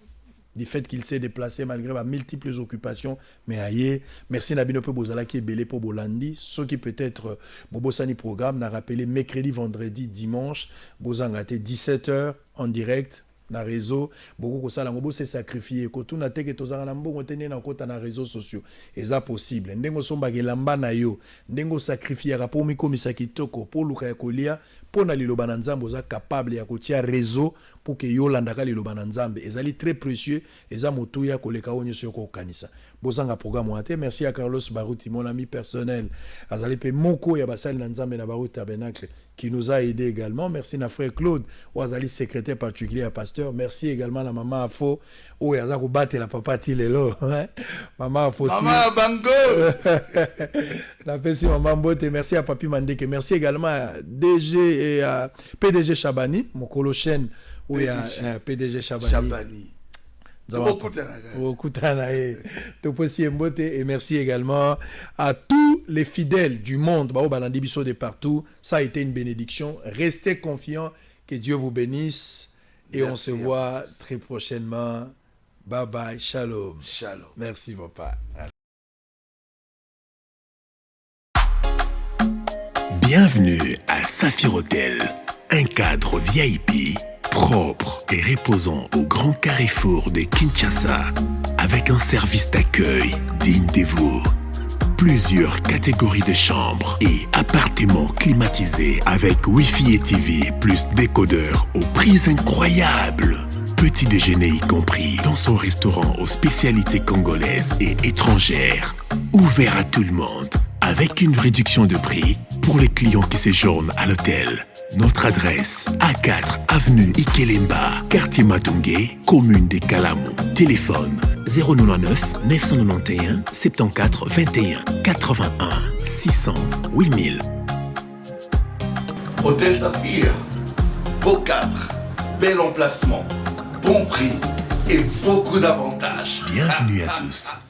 du fait qu'il s'est déplacé malgré ma multiples occupations. Mais aïe, merci Nabino Pe Bozala qui est belé pour Bolandi. Ceux qui peut-être Bobosani programme n'a rappelé mercredi, vendredi, dimanche, Bozangate 17h en direct. Na réseau beaucoup ko sala ngobo se sacrifier ko tuna teke tozanga na mbongo tene na kota na réseaux sociaux eza possible ndengo somba gelamba na yo ndengo sacrifier ka pour mikomisa kitoko pour luka ya kolia pour na liloba na nzambe oza capable ya kotia réseau pour que yo landaka liloba na nzambe ezali très précieux eza motuya koleka onyo soko kanisa bozanga programme wate. Merci à Carlos Barouti, mon ami personnel azali pe moko ya basali na nzambe na Barouti Tabernacle qui nous a aidé également. Merci à frère Claude Ouazali, secrétaire particulier à pasteur. Merci également à maman Afo où yaza ko battre la papa tilelo maman Afo Maman Bango. la pesi maman Mbote. Merci à Papi Mandeke. Merci également à DG et à PDG Chabani Mokolo Chen où il y a PDG Chabani. Et merci également à tous les fidèles du monde de partout. Ça a été une bénédiction. Restez confiants, que Dieu vous bénisse et merci, on se voit très prochainement. Bye bye, shalom. Shalom. Merci papa. Bienvenue à Saphir Hotel, un cadre VIP propre et reposant au grand carrefour de Kinshasa, avec un service d'accueil digne de vous. Plusieurs catégories de chambres et appartements climatisés avec Wi-Fi et TV plus décodeur aux prix incroyables. Petit déjeuner y compris dans son restaurant aux spécialités congolaises et étrangères. Ouvert à tout le monde avec une réduction de prix pour les clients qui séjournent à l'hôtel. Notre adresse, A4 avenue Ikelemba, quartier Matungé, commune de Kalamou. Téléphone 099 991 74 21 81 600 8000. Hôtel Saphir, beau cadre, bel emplacement, bon prix et beaucoup d'avantages. Bienvenue à tous.